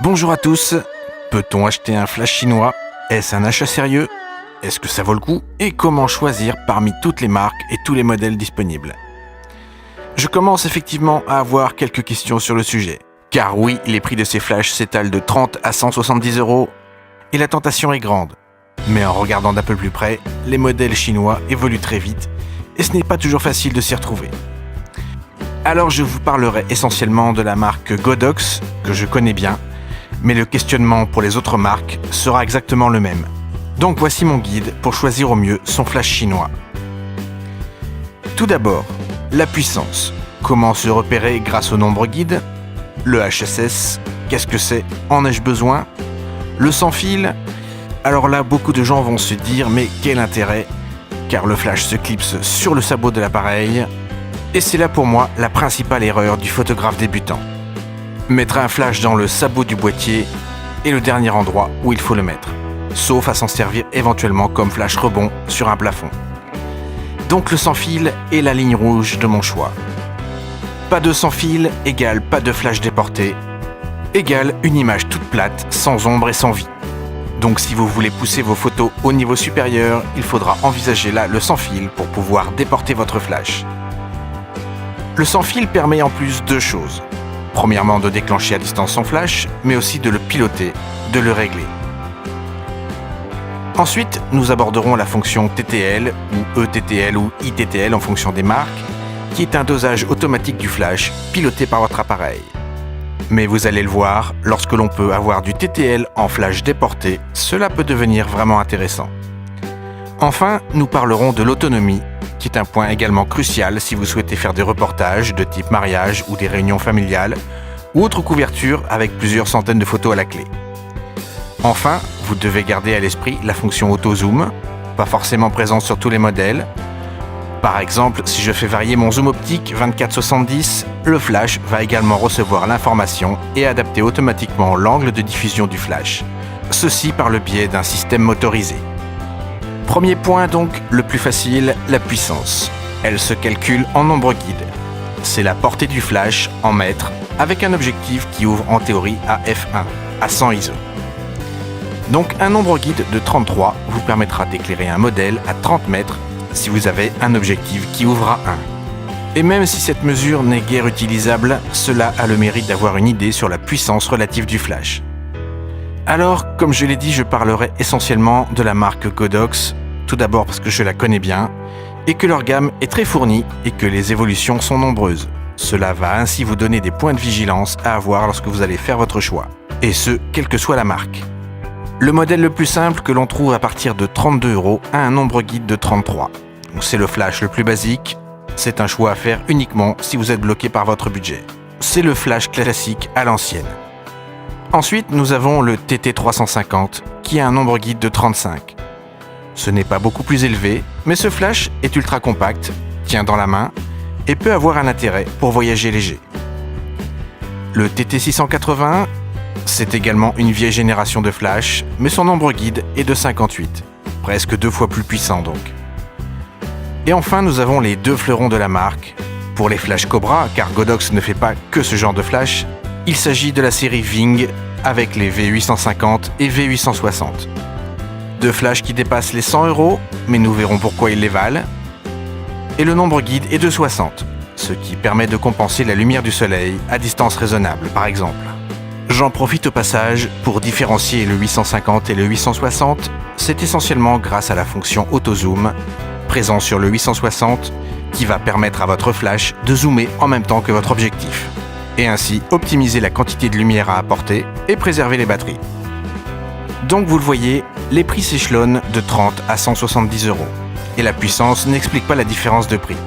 Bonjour à tous. Peut-on acheter un flash chinois? Est-ce un achat sérieux? Est-ce que ça vaut le coup? Et comment choisir parmi toutes les marques et tous les modèles disponibles? Je commence effectivement à avoir quelques questions sur le sujet. Car oui, les prix de ces flashs s'étalent de 30 à 170 € et la tentation est grande. Mais en regardant d'un peu plus près, les modèles chinois évoluent très vite et ce n'est pas toujours facile de s'y retrouver. Alors je vous parlerai essentiellement de la marque Godox, que je connais bien, mais le questionnement pour les autres marques sera exactement le même. Donc voici mon guide pour choisir au mieux son flash chinois. Tout d'abord, la puissance. Comment se repérer grâce au nombre guide? Le HSS, qu'est-ce que c'est? En ai-je besoin? Le sans fil? Alors là, beaucoup de gens vont se dire, mais quel intérêt? Car le flash se clipse sur le sabot de l'appareil. Et c'est là pour moi la principale erreur du photographe débutant. Mettre un flash dans le sabot du boîtier est le dernier endroit où il faut le mettre, sauf à s'en servir éventuellement comme flash rebond sur un plafond. Donc le sans fil est la ligne rouge de mon choix. Pas de sans fil égale pas de flash déporté, égale une image toute plate, sans ombre et sans vie. Donc si vous voulez pousser vos photos au niveau supérieur, il faudra envisager là le sans fil pour pouvoir déporter votre flash. Le sans fil permet en plus deux choses. Premièrement, de déclencher à distance son flash, mais aussi de le piloter, de le régler. Ensuite, nous aborderons la fonction TTL, ou ETTL, ou ITTL en fonction des marques, qui est un dosage automatique du flash, piloté par votre appareil. Mais vous allez le voir, lorsque l'on peut avoir du TTL en flash déporté, cela peut devenir vraiment intéressant. Enfin, nous parlerons de l'autonomie, qui est un point également crucial si vous souhaitez faire des reportages de type mariage ou des réunions familiales, ou autre couverture avec plusieurs centaines de photos à la clé. Enfin, vous devez garder à l'esprit la fonction auto-zoom, pas forcément présente sur tous les modèles. Par exemple, si je fais varier mon zoom optique 24-70, le flash va également recevoir l'information et adapter automatiquement l'angle de diffusion du flash. Ceci par le biais d'un système motorisé. Premier point donc, le plus facile, la puissance. Elle se calcule en nombre guide. C'est la portée du flash en mètres avec un objectif qui ouvre en théorie à f1, à 100 ISO. Donc un nombre guide de 33 vous permettra d'éclairer un modèle à 30 mètres si vous avez un objectif qui ouvre à 1. Et même si cette mesure n'est guère utilisable, cela a le mérite d'avoir une idée sur la puissance relative du flash. Alors, comme je l'ai dit, je parlerai essentiellement de la marque Godox, tout d'abord parce que je la connais bien, et que leur gamme est très fournie et que les évolutions sont nombreuses. Cela va ainsi vous donner des points de vigilance à avoir lorsque vous allez faire votre choix, et ce, quelle que soit la marque. Le modèle le plus simple que l'on trouve à partir de 32 € a un nombre guide de 33. C'est le flash le plus basique, c'est un choix à faire uniquement si vous êtes bloqué par votre budget. C'est le flash classique à l'ancienne. Ensuite, nous avons le TT350 qui a un nombre guide de 35. Ce n'est pas beaucoup plus élevé, mais ce flash est ultra compact, tient dans la main et peut avoir un intérêt pour voyager léger. Le TT680, c'est également une vieille génération de flash, mais son nombre guide est de 58, presque 2 fois plus puissant donc. Et enfin, nous avons les deux fleurons de la marque. Pour les flashs Cobra, car Godox ne fait pas que ce genre de flash, il s'agit de la série Ving avec les V850 et V860. Deux flashs qui dépassent les 100 €, mais nous verrons pourquoi ils les valent. Et le nombre guide est de 60, ce qui permet de compenser la lumière du soleil à distance raisonnable, par exemple. J'en profite au passage pour différencier le 850 et le 860, c'est essentiellement grâce à la fonction auto-zoom, présent sur le 860, qui va permettre à votre flash de zoomer en même temps que votre objectif, et ainsi optimiser la quantité de lumière à apporter et préserver les batteries. Donc vous le voyez, les prix s'échelonnent de 30 à 170 €, et la puissance n'explique pas la différence de prix.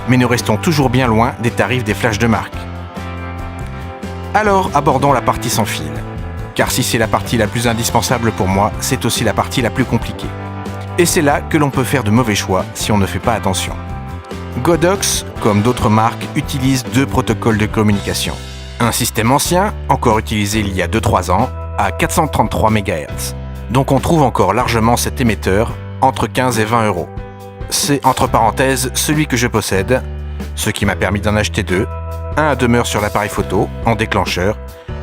Mais nous restons toujours bien loin des tarifs des flashs de marque. Alors abordons la partie sans fil, car si c'est la partie la plus indispensable pour moi, c'est aussi la partie la plus compliquée. Et c'est là que l'on peut faire de mauvais choix si on ne fait pas attention. Godox, comme d'autres marques, utilise deux protocoles de communication. Un système ancien, encore utilisé il y a 2-3 ans, à 433 MHz. Donc on trouve encore largement cet émetteur entre 15 et 20 €. C'est entre parenthèses celui que je possède, ce qui m'a permis d'en acheter deux. Un demeure sur l'appareil photo, en déclencheur,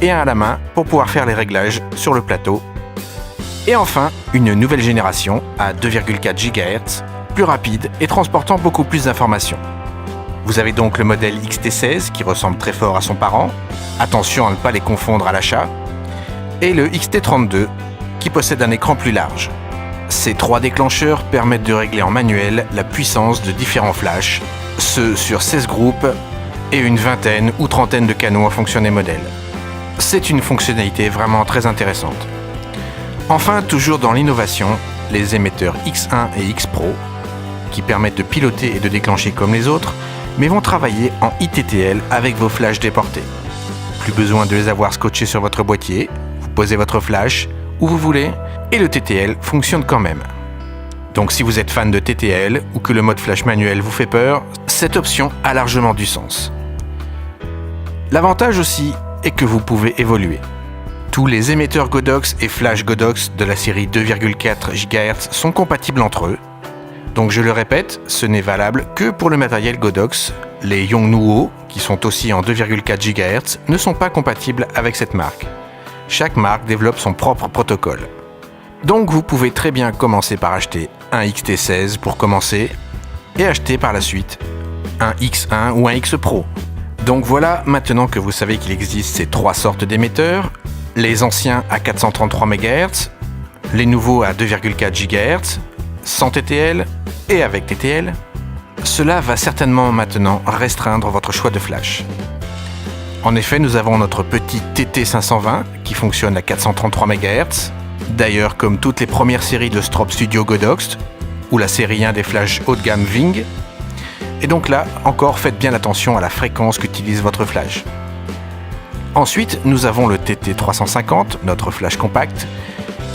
et un à la main pour pouvoir faire les réglages sur le plateau. Et enfin, une nouvelle génération à 2,4 GHz, plus rapide et transportant beaucoup plus d'informations. Vous avez donc le modèle XT16 qui ressemble très fort à son parent, attention à ne pas les confondre à l'achat, et le XT32 qui possède un écran plus large. Ces 3 déclencheurs permettent de régler en manuel la puissance de différents flashs, ceux sur 16 groupes et une vingtaine ou trentaine de canaux en fonction des modèles. C'est une fonctionnalité vraiment très intéressante. Enfin, toujours dans l'innovation, les émetteurs X1 et X Pro, qui permettent de piloter et de déclencher comme les autres, mais vont travailler en ITTL avec vos flashs déportés. Plus besoin de les avoir scotchés sur votre boîtier, vous posez votre flash où vous voulez, et le TTL fonctionne quand même. Donc si vous êtes fan de TTL ou que le mode flash manuel vous fait peur, cette option a largement du sens. L'avantage aussi est que vous pouvez évoluer. Tous les émetteurs Godox et flash Godox de la série 2,4 GHz sont compatibles entre eux. Donc je le répète, ce n'est valable que pour le matériel Godox. Les Yongnuo, qui sont aussi en 2,4 GHz, ne sont pas compatibles avec cette marque. Chaque marque développe son propre protocole. Donc vous pouvez très bien commencer par acheter un XT16 pour commencer et acheter par la suite un X1 ou un X Pro. Donc voilà, maintenant que vous savez qu'il existe ces 3 sortes d'émetteurs, les anciens à 433 MHz, les nouveaux à 2,4 GHz, sans TTL et avec TTL, cela va certainement maintenant restreindre votre choix de flash. En effet, nous avons notre petit TT520 qui fonctionne à 433 MHz, d'ailleurs comme toutes les premières séries de Strobe Studio Godox ou la série 1 des flashs haut de gamme Ving. Et donc là, encore, faites bien attention à la fréquence qu'utilise votre flash. Ensuite, nous avons le TT350, notre flash compact,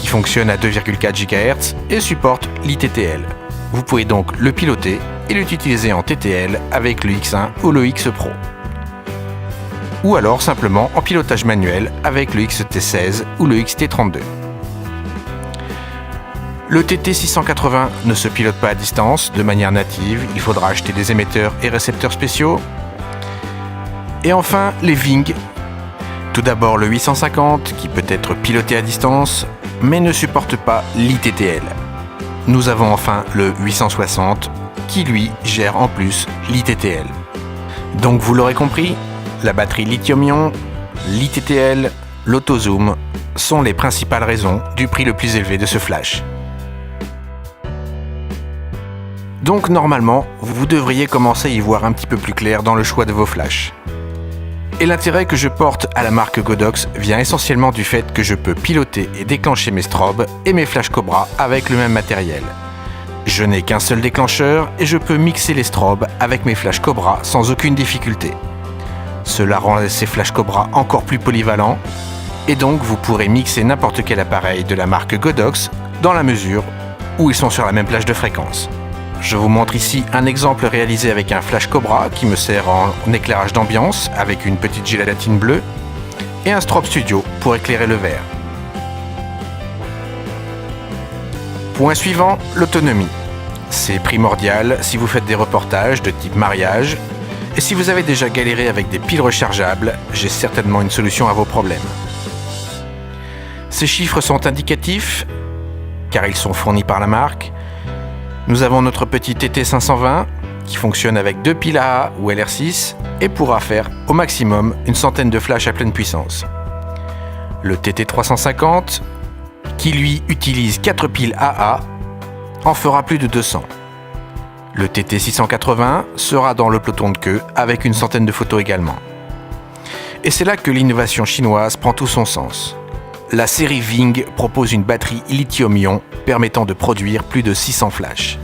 qui fonctionne à 2,4 GHz et supporte l'ITTL. Vous pouvez donc le piloter et l'utiliser en TTL avec le X1 ou le X Pro. Ou alors simplement en pilotage manuel avec le XT16 ou le XT32. Le TT680 ne se pilote pas à distance de manière native, il faudra acheter des émetteurs et récepteurs spéciaux. Et enfin, les Ving. Tout d'abord le 850 qui peut être piloté à distance, mais ne supporte pas l'ITTL. Nous avons enfin le 860 qui lui gère en plus l'ITTL. Donc vous l'aurez compris, la batterie lithium-ion, l'ITTL, l'autozoom sont les principales raisons du prix le plus élevé de ce flash. Donc normalement, vous devriez commencer à y voir un petit peu plus clair dans le choix de vos flashs. Et l'intérêt que je porte à la marque Godox vient essentiellement du fait que je peux piloter et déclencher mes strobes et mes flash Cobra avec le même matériel. Je n'ai qu'un seul déclencheur et je peux mixer les strobes avec mes flash Cobra sans aucune difficulté. Cela rend ces flash Cobra encore plus polyvalents et donc vous pourrez mixer n'importe quel appareil de la marque Godox dans la mesure où ils sont sur la même plage de fréquence. Je vous montre ici un exemple réalisé avec un flash Cobra qui me sert en éclairage d'ambiance avec une petite gélatine bleue et un Strobe Studio pour éclairer le verre. Point suivant, l'autonomie. C'est primordial si vous faites des reportages de type mariage et si vous avez déjà galéré avec des piles rechargeables, j'ai certainement une solution à vos problèmes. Ces chiffres sont indicatifs car ils sont fournis par la marque. Nous avons notre petit TT520 qui fonctionne avec 2 piles AA ou LR6 et pourra faire au maximum une centaine de flashs à pleine puissance. Le TT350 qui lui utilise 4 piles AA en fera plus de 200. Le TT680 sera dans le peloton de queue avec une centaine de photos également. Et c'est là que l'innovation chinoise prend tout son sens. La série Ving propose une batterie lithium-ion permettant de produire plus de 600 flashs.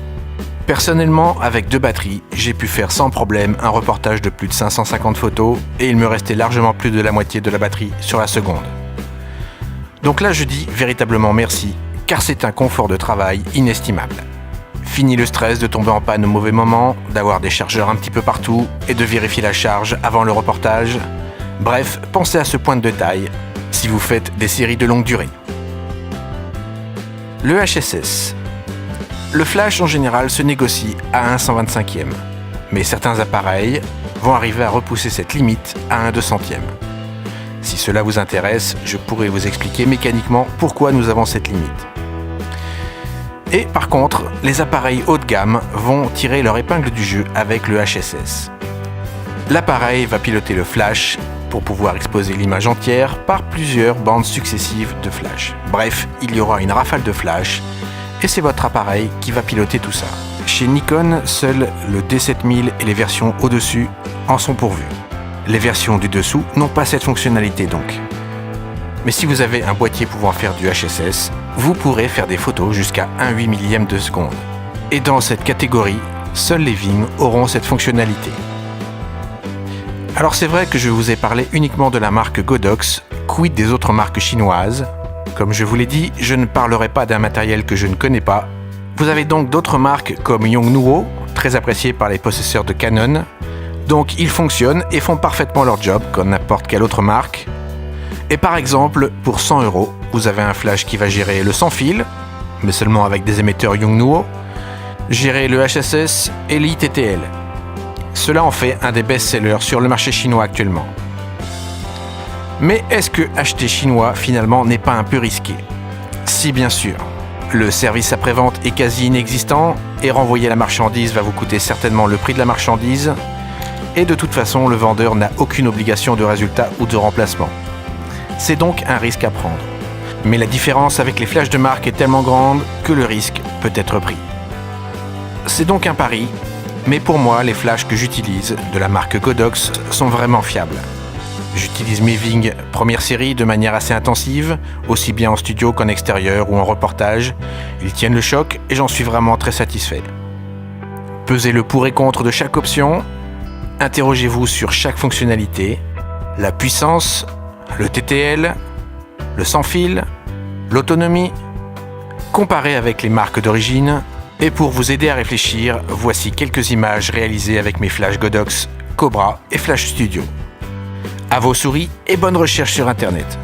Personnellement, avec 2 batteries, j'ai pu faire sans problème un reportage de plus de 550 photos et il me restait largement plus de la moitié de la batterie sur la seconde. Donc là je dis véritablement merci, car c'est un confort de travail inestimable. Fini le stress de tomber en panne au mauvais moment, d'avoir des chargeurs un petit peu partout et de vérifier la charge avant le reportage. Bref, pensez à ce point de détail si vous faites des séries de longue durée. Le HSS. Le flash en général se négocie à 1/125e, mais certains appareils vont arriver à repousser cette limite à 1/200e. Si cela vous intéresse, je pourrais vous expliquer mécaniquement pourquoi nous avons cette limite. Et par contre, les appareils haut de gamme vont tirer leur épingle du jeu avec le HSS. L'appareil va piloter le flash pour pouvoir exposer l'image entière par plusieurs bandes successives de flash. Bref, il y aura une rafale de flash et c'est votre appareil qui va piloter tout ça. Chez Nikon, seul le D7000 et les versions au-dessus en sont pourvus. Les versions du dessous n'ont pas cette fonctionnalité donc. Mais si vous avez un boîtier pouvant faire du HSS, vous pourrez faire des photos jusqu'à 1/8 millième de seconde. Et dans cette catégorie, seuls les Ving auront cette fonctionnalité. Alors c'est vrai que je vous ai parlé uniquement de la marque Godox, quid des autres marques chinoises? Comme je vous l'ai dit, je ne parlerai pas d'un matériel que je ne connais pas. Vous avez donc d'autres marques comme Yongnuo, très appréciées par les possesseurs de Canon. Donc ils fonctionnent et font parfaitement leur job comme n'importe quelle autre marque. Et par exemple, pour 100 €, vous avez un flash qui va gérer le sans fil, mais seulement avec des émetteurs Yongnuo, gérer le HSS et l'ITTL. Cela en fait un des best-sellers sur le marché chinois actuellement. Mais est-ce que acheter chinois finalement n'est pas un peu risqué? Si bien sûr. Le service après-vente est quasi inexistant et renvoyer la marchandise va vous coûter certainement le prix de la marchandise. Et de toute façon, le vendeur n'a aucune obligation de résultat ou de remplacement. C'est donc un risque à prendre. Mais la différence avec les flashs de marque est tellement grande que le risque peut être pris. C'est donc un pari, mais pour moi, les flashs que j'utilise de la marque Godox sont vraiment fiables. J'utilise mes Ving première série de manière assez intensive, aussi bien en studio qu'en extérieur ou en reportage. Ils tiennent le choc et j'en suis vraiment très satisfait. Pesez le pour et contre de chaque option. Interrogez-vous sur chaque fonctionnalité, la puissance, le TTL, le sans-fil, l'autonomie. Comparez avec les marques d'origine. Et pour vous aider à réfléchir, voici quelques images réalisées avec mes flashs Godox, Cobra et Flash Studio. À vos souris et bonne recherche sur Internet.